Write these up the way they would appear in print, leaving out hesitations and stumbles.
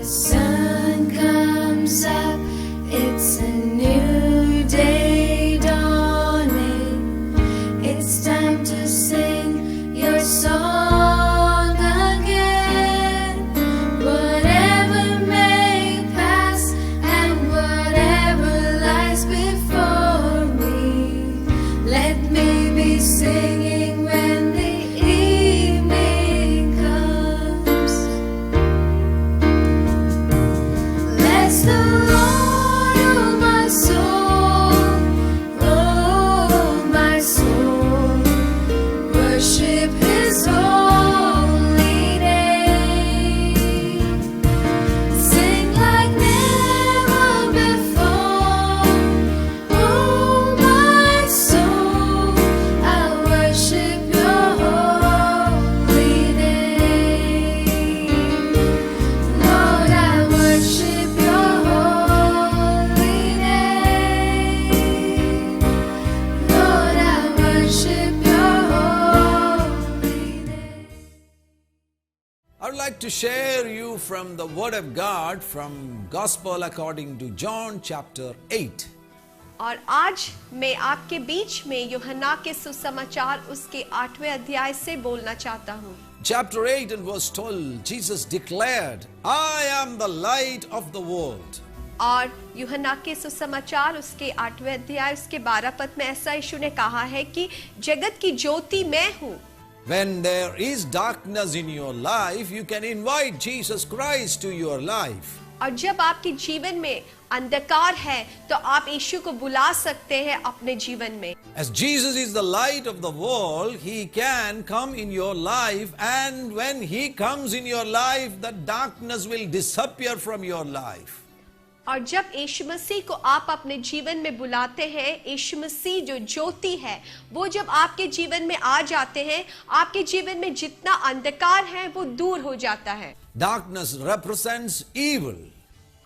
sun comes up, it's a new day dawning. It's time to sing your song again. Whatever may pass and whatever lies before me, let me be singing when the evening comes. Bless the Lord, oh my soul, worship His holy name. Sing like never before, oh my soul, I worship Your holy name. Lord, I worship Your holy name. Lord, I worship Your holy name. I would like to share you from the Word of God from Gospel according to John chapter 8. और आज मैं आपके बीच में यूहन्ना के सुसमाचार उसके 8वें अध्याय से बोलना चाहता हूँ। Chapter 8 and verse 12, Jesus declared, I am the light of the world. और यूहन्ना के सुसमाचार उसके 8वें अध्याय उसके 12 पद में ऐसा यीशु ने कहा है कि जगत की ज्योति मैं हूँ। When there is darkness in your life, you can invite Jesus Christ to your life. और जब आपके जीवन में अंधकार है तो आप यीशु को बुला सकते हैं अपने जीवन में। As Jesus is the light of the world, He can come in your life, and when He comes in your life, the darkness will disappear from your life. और जब यीशु मसीह को आप अपने जीवन में बुलाते हैं, यीशु मसीह जो ज्योति है वो जब आपके जीवन में आ जाते हैं, आपके जीवन में जितना अंधकार है वो दूर हो जाता है। Darkness represents evil.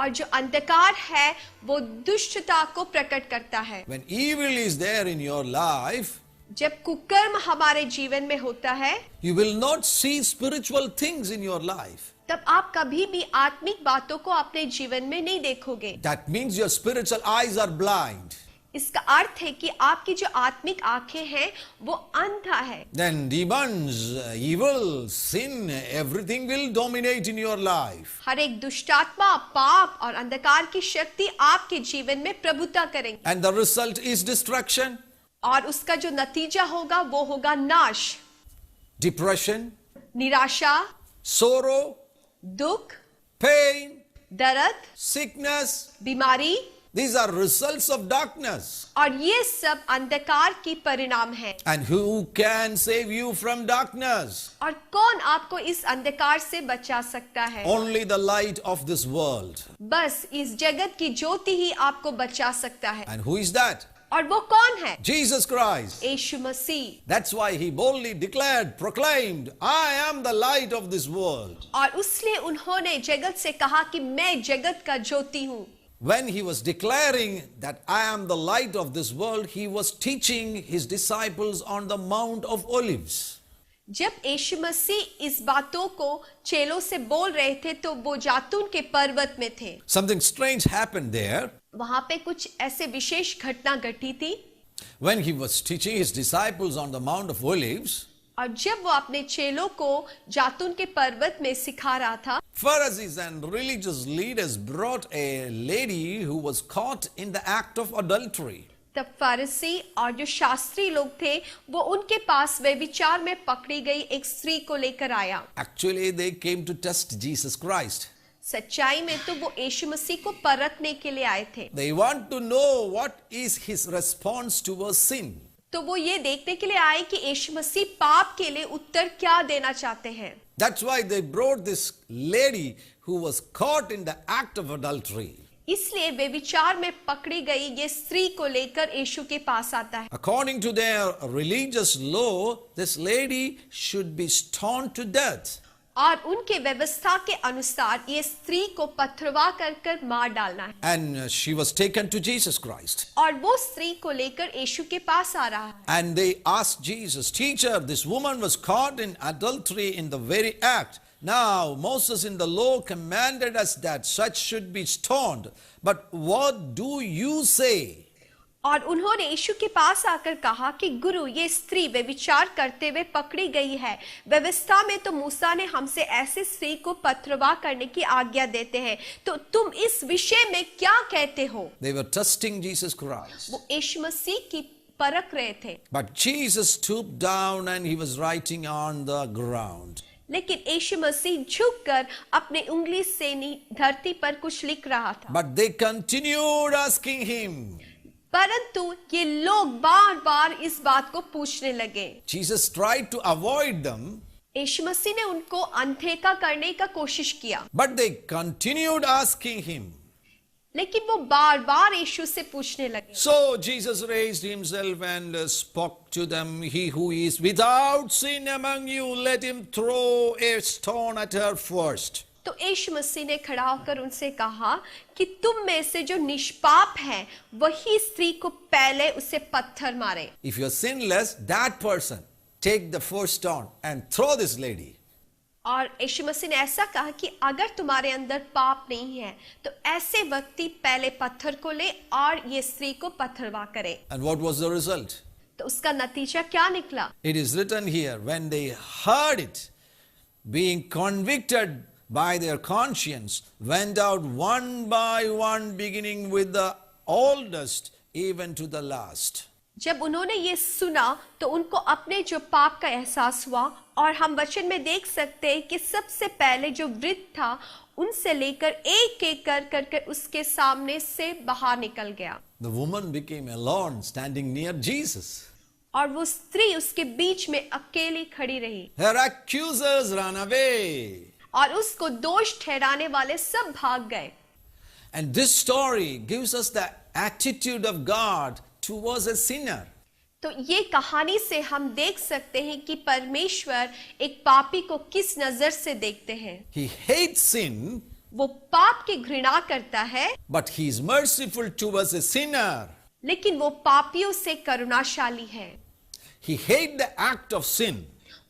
और जो अंधकार है वो दुष्टता को प्रकट करता है। When evil is there in your life, जब कुकर्म हमारे जीवन में होता है you will not see spiritual things in your life. तब आप कभी भी आत्मिक बातों को अपने जीवन में नहीं देखोगे। That means your spiritual eyes are blind. इसका अर्थ है कि आपकी जो आत्मिक आंखें हैं वो अंधा है। Then demons, evil, sin, everything will dominate in your life. हर एक दुष्टात्मा, पाप और अंधकार की शक्ति आपके जीवन में प्रभुता करेंगे। And the result is destruction, और उसका जो नतीजा होगा वो होगा नाश, depression, निराशा, sorrow, दुख, pain, दर्द, sickness. बीमारी, These are results of darkness. और ये सब अंधकार की परिणाम है। And who can save you from darkness? और कौन आपको इस अंधकार से बचा सकता है? Only the light of this world. बस इस जगत की ज्योति ही आपको बचा सकता है। And who is that? और वो कौन है? Jesus Christ. Yeshu Masih. That's why He boldly declared, proclaimed, I am the light of this world. और उसलिए उन्होंने जगत से कहा कि मैं जगत का ज्योति हूँ। When He was declaring that I am the light of this world, He was teaching His disciples on the Mount of Olives. जब यीशु मसीह इस बातों को चेलों से बोल रहे थे तो वो जैतून के पर्वत में थे। Something strange happened there. वहां पे कुछ ऐसे विशेष घटना घटी थी। When He was teaching His disciples on the Mount of Olives, और जब वो अपने चेलों को जैतून के पर्वत में सिखा रहा था, Pharisees and religious leaders brought a lady who was caught in the act of adultery. तब फारिसी और जो शास्त्री लोग थे वो उनके पास व्यभिचार में पकड़ी गई एक स्त्री को लेकर आया। Actually, they came to test Jesus Christ. सच्चाई में तो वो यीशु मसीह को परखने के लिए आए थे। They want to know what is His response towards sin. तो वो ये देखने के लिए आए कि यीशु मसीह पाप के लिए उत्तर क्या देना चाहते हैं। That's why they brought this lady who was caught in the act of adultery. इसलिए वे विचार में पकड़ी गई ये स्त्री को लेकर यीशु के पास आता है। According to their religious law, this lady should be stoned to death. और उनके व्यवस्था के अनुसार ये स्त्री को पथरवा कर मार डालना है। And she was taken to Jesus Christ. और वो स्त्री को लेकर यीशु के पास आ रहा है। And they asked Jesus, Teacher, this woman was caught in adultery in the very act. Now, Moses in the law commanded us that such should be stoned. But what do you say? और उन्होंने यीशु के पास आकर कहा कि गुरु, ये स्त्री व्यभिचार करते हुए पकड़ी गई है। व्यवस्था में तो मूसा ने हमसे ऐसे स्त्री को पथरवाह करने की आज्ञा देते हैं, तो तुम इस विषय में क्या कहते हो? They were testing Jesus Christ. वो यीशु मसीह की परख रहे थे। But Jesus stooped down and he was writing on the ground. लेकिन यीशु मसीह झुककर अपने उंगली से धरती पर कुछ लिख रहा था। But they continued asking him. परंतु ये लोग बार बार इस बात को पूछने लगे। Jesus tried to avoid them. यीशु मसीह ने उनको अनदेखा करने का कोशिश किया, But they continued asking him. लेकिन वो बार बार यीशु से पूछने लगे। So Jesus raised himself and spoke to them. He who is without sin among you, let him throw a stone at her first. तो यीशु मसीह ने खड़ा होकर उनसे कहा कि तुम में से जो निष्पाप है वही स्त्री को पहले उसे पत्थर मारे। If you are sinless, that person take the first stone and throw this lady. और यीशु मसीह ने ऐसा कहा कि अगर तुम्हारे अंदर पाप नहीं है तो ऐसे व्यक्ति पहले पत्थर को ले और ये स्त्री को पत्थरवाह करे। And what was the result? तो उसका नतीजा क्या निकला? It is written here, when they heard it, being convicted by their conscience, went out one by one, beginning with the oldest, even to the last. जब उन्होंने ये सुना तो उनको अपने जो पाप का एहसास हुआ, और हम वचन में देख सकते हैं कि सबसे पहले जो वृद्ध था उनसे लेकर एक एक कर उसके सामने से बाहर निकल गया। The woman became alone, standing near Jesus. और वो स्त्री उसके बीच में अकेली खड़ी रही, Her accusers ran away. और उसको दोष ठहराने वाले सब भाग गए। And this story gives us the attitude of God towards a sinner. तो ये कहानी से हम देख सकते हैं कि परमेश्वर एक पापी को किस नजर से देखते हैं। He hates sin, वो पाप की घृणा करता है, but he is merciful towards a sinner. लेकिन वो पापियों से करुणाशाली है। He hates the act of sin,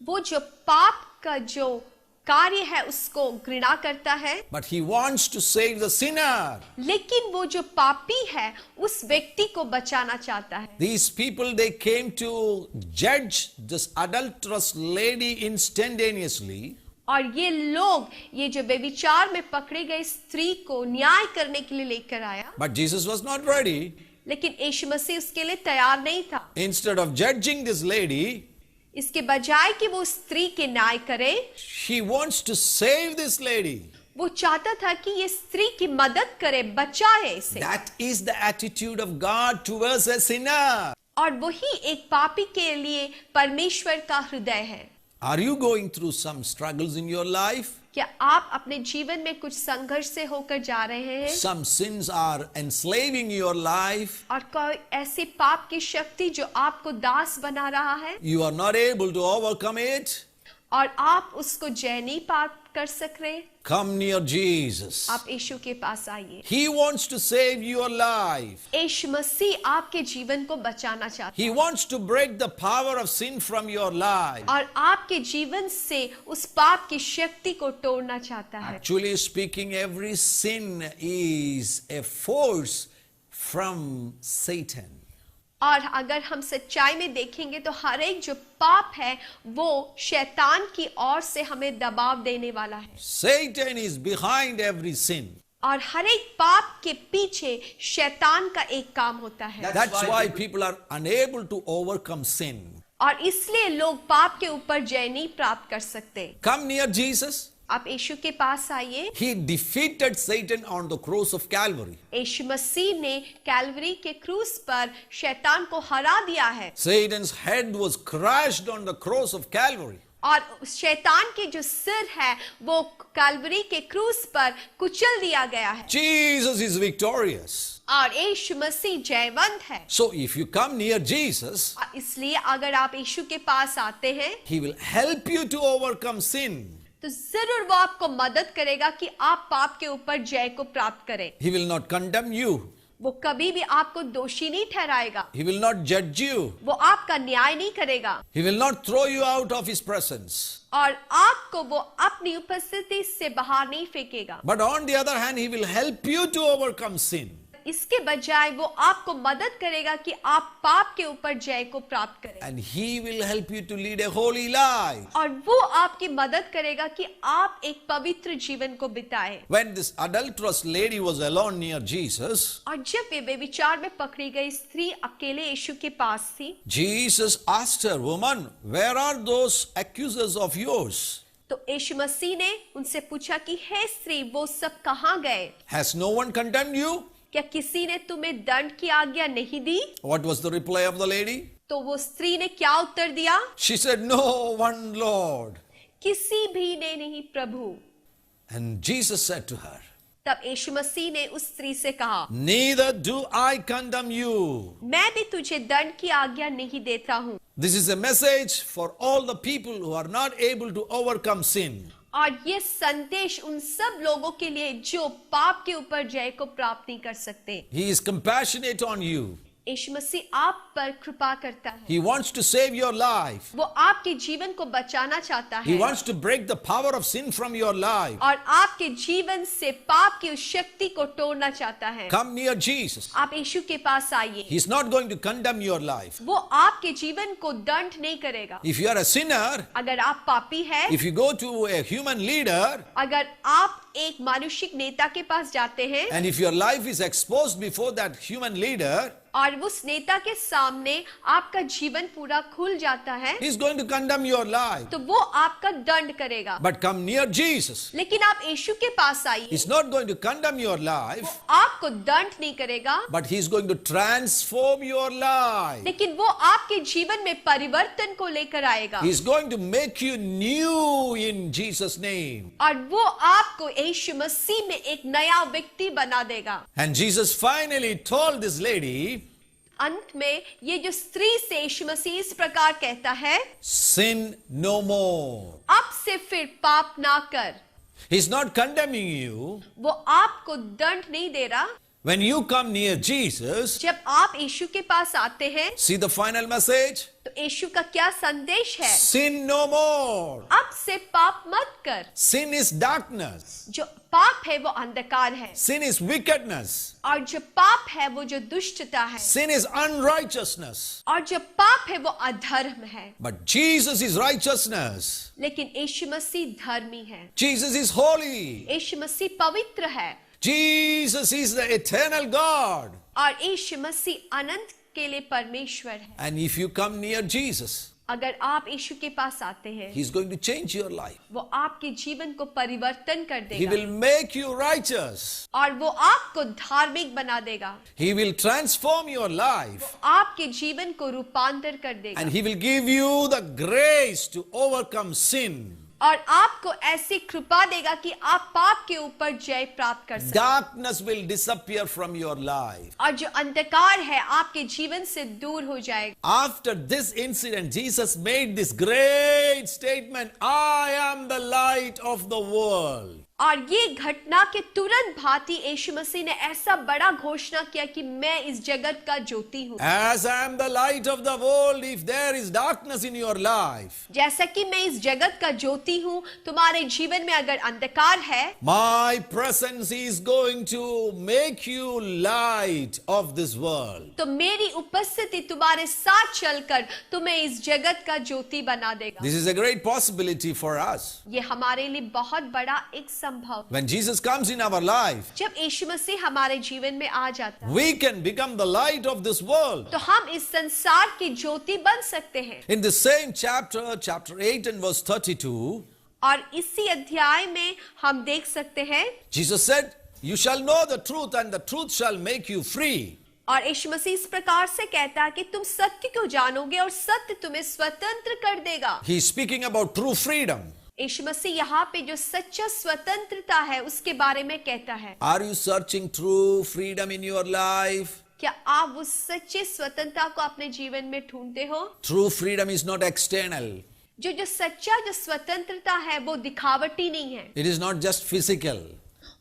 वो जो पाप का जो कार्य है उसको घृणा करता है, but he wants to save the sinner. लेकिन वो जो पापी है उस व्यक्ति को बचाना चाहता है। These people, they came to judge this adulterous lady instantaneously. और ये लोग ये जो व्यभिचार में पकड़े गए स्त्री को न्याय करने के लिए लेकर आया, But Jesus was not ready. लेकिन यीशु मसीह उसके लिए तैयार नहीं था। Instead of judging this lady, इसके बजाय कि वो स्त्री के न्याय करे, he wants to save this lady. वो चाहता था कि ये स्त्री की मदद करे, बचाए इसे। That is the attitude of God towards a sinner. और वही एक पापी के लिए परमेश्वर का हृदय है। Are you going through some struggles in your life? क्या आप अपने जीवन में कुछ संघर्ष से होकर जा रहे हैं? Some sins are enslaving your life. और कोई ऐसी पाप की शक्ति जो आपको दास बना रहा है, You are not able to overcome it. और आप उसको जय नहीं प्राप्त कर सक रहे। Come near Jesus. आप यीशु के पास आइए। He wants to save your life. यीशु मसीह आपके जीवन को बचाना चाहता He है, wants to break the power of sin from your life. और आपके जीवन से उस पाप की शक्ति को तोड़ना चाहता है। Actually speaking, every sin is a force from Satan. और अगर हम सच्चाई में देखेंगे तो हर एक जो पाप है वो शैतान की ओर से हमें दबाव देने वाला है, Satan is behind every sin. और हर एक पाप के पीछे शैतान का एक काम होता है। That's why people are unable to overcome sin. और इसलिए लोग पाप के ऊपर जय नहीं प्राप्त कर सकते। Come near Jesus. आप यीशु के पास आइए। He defeated Satan on the cross of Calvary. यीशु मसीह ने कैलवरी के क्रूस पर शैतान को हरा दिया है, Satan's head was crushed on the cross of Calvary. और शैतान के जो सिर है वो कैलवरी के क्रूस पर कुचल दिया गया है, Jesus is victorious. और यीशु मसीह जयवंत है। So if you come near Jesus, और इसलिए अगर आप यीशु के पास आते हैं He will help you to overcome sin. तो जरूर वो आपको मदद करेगा कि आप पाप के ऊपर जय को प्राप्त करें। He will not condemn you. वो कभी भी आपको दोषी नहीं ठहराएगा, He will not judge you. वो आपका न्याय नहीं करेगा He will not throw you out of His presence. और आपको वो अपनी उपस्थिति से बाहर नहीं फेंकेगा। But on the other hand, He will help you to overcome sin. इसके बजाय वो आपको मदद करेगा कि आप पाप के ऊपर जय को प्राप्त करें, And He will help you to lead a holy life. और वो आपकी मदद करेगा कि आप एक पवित्र जीवन को बिताएं। When this adulterous lady was alone near Jesus, और जब वे व्यभिचार में पकड़ी गई स्त्री अकेले यीशु के पास थी, Jesus asked her, "Woman, where are those accusers of yours? तो यीशु मसीह ने उनसे पूछा कि हे स्त्री, वो सब कहाँ गए? Has no one condemned you?" क्या किसी ने तुम्हें दंड की आज्ञा नहीं दी? What was the reply of the lady? तो वो स्त्री ने क्या उत्तर दिया? She said, "No one, Lord." किसी भी ने नहीं प्रभु। And Jesus said to her, तब यीशु मसीह ने उस स्त्री से कहा, "Neither do I condemn you." मैं भी तुझे दंड की आज्ञा नहीं देता हूँ। This is a message for all the people who are not able to overcome sin. और ये संदेश उन सब लोगों के लिए जो पाप के ऊपर जय को प्राप्त नहीं कर सकते। He is compassionate on you. यीशु मसीह आप पर कृपा करता है, He wants to save your life. वो आपके जीवन को बचाना चाहता He है wants to break the power of sin from your life. और आपके जीवन से पाप की उस शक्ति को तोड़ना चाहता है। Come near Jesus. आप यीशु के पास आइए, He's not going to condemn your life. वो आपके जीवन को दंड नहीं करेगा। If you are a sinner, अगर आप पापी हैं, if you go to a human leader, अगर आप एक मानुषिक नेता के पास जाते हैं and if your life is exposed before that human leader, और उस नेता के सामने आपका जीवन पूरा खुल जाता है, he's going to condemn your life. तो वो आपका दंड करेगा। But come near Jesus. लेकिन आप यीशु के पास आइए, He's not going to condemn your life, आपको दंड नहीं करेगा, but He's going to transform your life. लेकिन वो आपके जीवन में परिवर्तन को लेकर आएगा He's going to make you new in Jesus' name. और वो आपको यीशु मसीह में एक नया व्यक्ति बना देगा। And Jesus finally told this lady, अंत में ये जो स्त्री से यीशु मसीह इस प्रकार कहता है, "Sin no more." अब से फिर पाप ना कर। He's not condemning you. वो आपको दंड नहीं दे रहा। When you come near Jesus, जब आप यीशु के पास आते हैं, see the final message? तो यीशु का क्या संदेश है? Sin no more. अब से पाप मत कर। Sin is darkness. जो पाप है वो अंधकार है, Sin is wickedness. और जो पाप है वो जो दुष्टता है, Sin is unrighteousness. और जो पाप है वो अधर्म है। But Jesus is righteousness. लेकिन यीशु मसीह धर्मी है, Jesus is holy. यीशु मसीह पवित्र है, Jesus is the eternal God. और यीशु मसीह अनंत के लिए परमेश्वर है। And if you come near Jesus, अगर आप यीशु के पास आते हैं, He's going to change your life. वो आपके जीवन को परिवर्तन कर He देगा will make you righteous. और वो आपको धार्मिक बना देगा, He will transform your life. आपके जीवन को रूपांतर कर देगा And He will give you the grace to overcome sin. और आपको ऐसी कृपा देगा कि आप पाप के ऊपर जय प्राप्त कर सकें। Darkness will disappear from your life. और जो अंधकार है आपके जीवन से दूर हो जाएगा। After this incident, Jesus made this great statement, "I am the light of the world." और ये घटना के तुरंत भांति यीशु मसीह ने ऐसा बड़ा घोषणा किया कि मैं इस जगत का ज्योति हूँ। As I am the light of the world, if there is darkness in your life, जैसा कि मैं इस जगत का ज्योति हूँ, तुम्हारे जीवन में अगर अंधकार है, my presence is going to make you light of this world. तो मेरी उपस्थिति तुम्हारे साथ चलकर तुम्हें इस जगत का ज्योति बना देगा। This is a great possibility for us. ये हमारे लिए बहुत बड़ा एक संभव। When Jesus comes in our life, जब यीशु मसीह हमारे जीवन में आ जाता है, we can become the light of this world. तो हम इस संसार की ज्योति बन सकते हैं। In the same chapter 8 and verse 32, और इसी अध्याय में हम देख सकते हैं, Jesus said, "You shall know the truth and the truth shall make you free." और यीशु मसीह इस प्रकार से कहता है कि तुम सत्य को जानोगे और सत्य तुम्हें स्वतंत्र कर देगा। He is speaking about true freedom. यीशु मसीह यहाँ पे जो सच्चा स्वतंत्रता है उसके बारे में कहता है। Are you searching true freedom in your life? क्या आप उस सच्चे स्वतंत्रता को अपने जीवन में ढूंढते हो? True freedom is not external. जो सच्चा जो स्वतंत्रता है वो दिखावटी नहीं है, It is not just physical.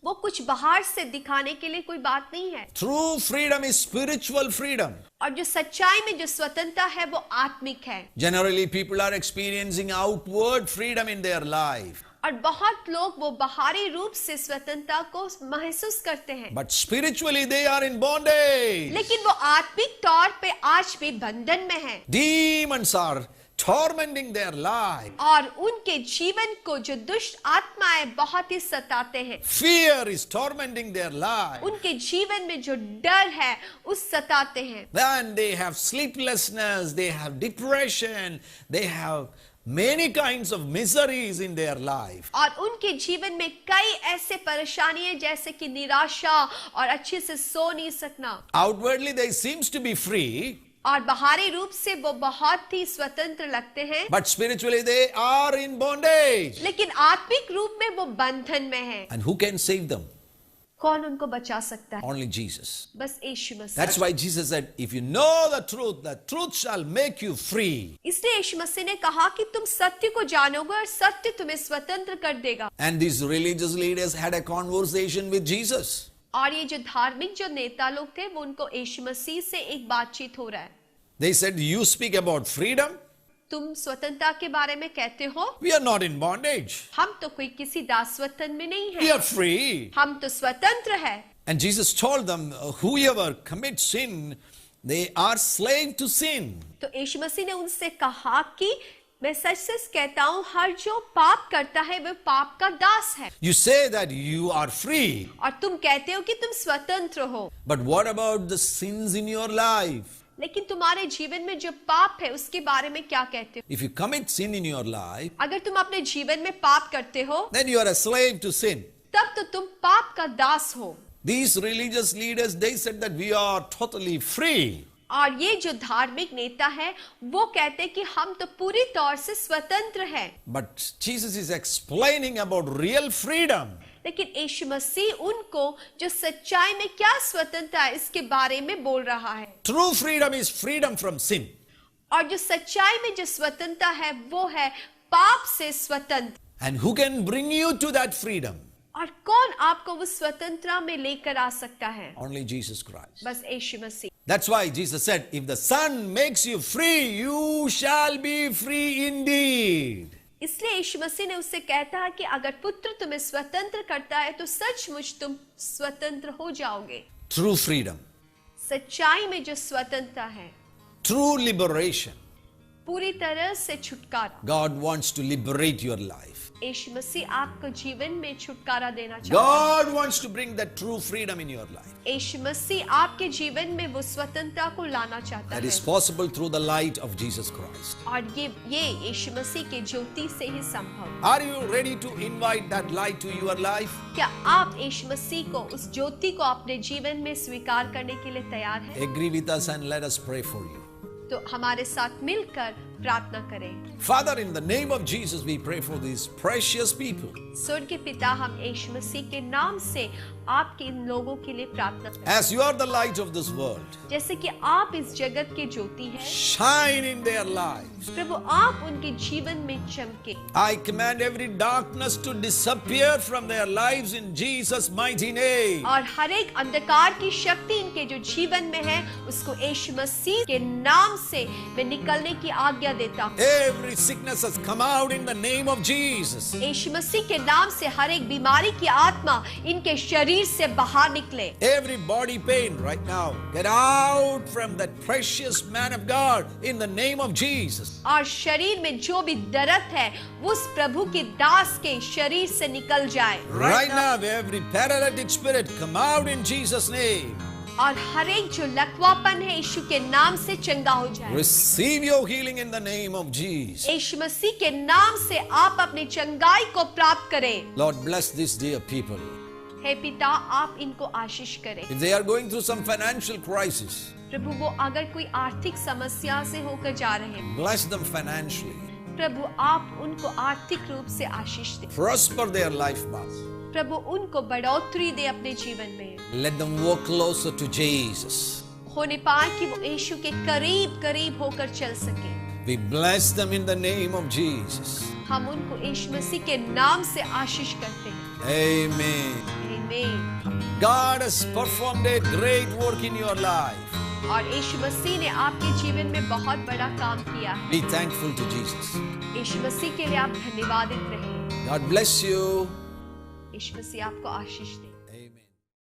वो कुछ बाहर से दिखाने के लिए कोई बात नहीं है। True freedom is spiritual freedom. और जो सच्चाई में जो स्वतंत्रता है वो आत्मिक है। Generally, people are experiencing outward freedom in their life. और बहुत लोग वो बाहरी रूप से स्वतंत्रता को महसूस करते हैं, But spiritually, they are in bondage. लेकिन वो आत्मिक तौर पे आज भी बंधन में है। Demons are tormenting their life. और उनके जीवन को जो दुष्ट आत्माएं बहुत ही सताते हैं। Fear is tormenting their life. उनके जीवन में जो डर है उस सताते हैं। Then they have sleeplessness, they have depression, they have many kinds of miseries in their life. और उनके जीवन में कई ऐसे परेशानियां जैसे कि निराशा और अच्छे से सो नहीं सकना। Outwardly, they seems to be free, और बाहरी रूप से वो बहुत ही स्वतंत्र लगते हैं, but spiritually they are in bondage. लेकिन आत्मिक रूप में वो बंधन में है। And who can save them? कौन उनको बचा सकता है? Only Jesus. बस यीशु मसीह। That's why Jesus said, if you know the truth shall make you free. इसलिए यीशु मसीह ने कहा कि तुम सत्य को जानोगे और सत्य तुम्हें स्वतंत्र कर देगा। And these religious leaders had a conversation with Jesus. और ये जो धार्मिक जो नेता लोग थे वो उनको यीशु मसीह से एक बातचीत हो रहा है। They said, you speak about freedom? तुम स्वतंत्रता के बारे में कहते हो, We are not in bondage. हम तो कोई किसी दासवतन में नहीं We है, are free. हम तो स्वतंत्र है। And Jesus told them, whoever commits sin, they are slave to sin. तो यीशु मसीह ने उनसे कहा कि मैं सच सच कहता हूँ, हर जो पाप करता है वह पाप का दास है। You say that you are free. और तुम कहते हो कि तुम स्वतंत्र हो, But what about the sins in your life? लेकिन तुम्हारे जीवन में जो पाप है उसके बारे में क्या कहते हो? If you commit sin in your life, अगर तुम अपने जीवन में पाप करते हो then you are a slave to sin. तब तो तुम पाप का दास हो। These religious leaders, they said that we are totally free. और ये जो धार्मिक नेता है वो कहते हैं कि हम तो पूरी तौर से स्वतंत्र हैं। But Jesus is explaining about real freedom. लेकिन यीशु मसीह उनको जो सच्चाई में क्या स्वतंत्रता है इसके बारे में बोल रहा है। True freedom is freedom from sin. और जो सच्चाई में जो स्वतंत्रता है वो है पाप से स्वतंत्र। And who can bring you to that freedom? और कौन आपको उस स्वतंत्रता में लेकर आ सकता है? Only Jesus Christ. बस यीशु मसीह। That's why Jesus said, if the Son makes you free, you shall be free indeed. इसलिए यीशु मसीह ने उससे कहता है कि अगर पुत्र तुम्हें स्वतंत्र करता है तो सचमुच तुम स्वतंत्र हो जाओगे। True freedom. सच्चाई में जो स्वतंत्रता है, True liberation. पूरी तरह से छुटकारा। God wants to liberate your life. यीशु मसीह आपको जीवन में छुटकारा देना चाहता God wants to bring that true freedom in your life. है। यीशु मसीह आपके जीवन में वो स्वतंत्रता को लाना चाहता That is है, possible through the light of Jesus Christ. और ये यीशु मसीह के ज्योति से ही संभव। Are you ready to invite that light to your life? क्या आप यीशु मसीह को उस ज्योति को अपने जीवन में स्वीकार करने के लिए तैयार हैं? Agree with us and let us pray for you. तो हमारे साथ मिलकर प्रार्थना करें। Father, in the name of Jesus, we pray for these precious people. स्वर्ग के पिता, हम यीशु मसीह के नाम से आपके इन लोगों के लिए प्रार्थना करें। As you are the light of this world, जैसे कि आप इस जगत के ज्योति हैं, shine in their lives. प्रभु आप उनके जीवन में चमके। I command every darkness to disappear from their lives in Jesus' mighty name. और हर एक अंधकार की शक्ति इनके जो जीवन में है उसको यीशु मसीह के नाम से मैं निकलने की आज्ञा देता हूँ। Every sickness has come out in the name of Jesus. यीशु मसीह के नाम से हर एक बीमारी की आत्मा इनके शरीर से बाहर निकले। Every body pain right now, get out from that precious man of God in the name of Jesus. और शरीर में जो भी दर्द है वो उस प्रभु के दास के शरीर से निकल जाए। Right now, every paralytic spirit come out in Jesus' name. और हर एक जो लकवापन है यीशु के नाम से चंगा हो जाए। Receive your healing in the name of Jesus. यीशु मसीह के नाम से आप अपनी चंगाई को प्राप्त करें। Lord, bless these dear people. हे पिता, आप इनको आशीष करें। If they are going through some financial crisis, प्रभु वो अगर कोई आर्थिक समस्या से होकर जा रहे हैं, bless them financially. प्रभु आप उनको आर्थिक रूप से आशीष दें। Prosper their life path. प्रभु उनको बढ़ोतरी दे अपने जीवन में। Let them walk closer to Jesus. होने पाए कि वो यीशु के करीब करीब होकर चल सके। We bless them in the name of Jesus. हम उनको यीशु मसीह के नाम से आशीष करते हैं। Amen. आमीन। आमीन। God has performed a great work in your life. और यीशु मसीह ने आपके जीवन में बहुत बड़ा काम किया है। Be thankful to Jesus. यीशु मसीह के लिए आप धन्यवादित रहें। God bless you. यीशु मसीह आपको आशीष दे।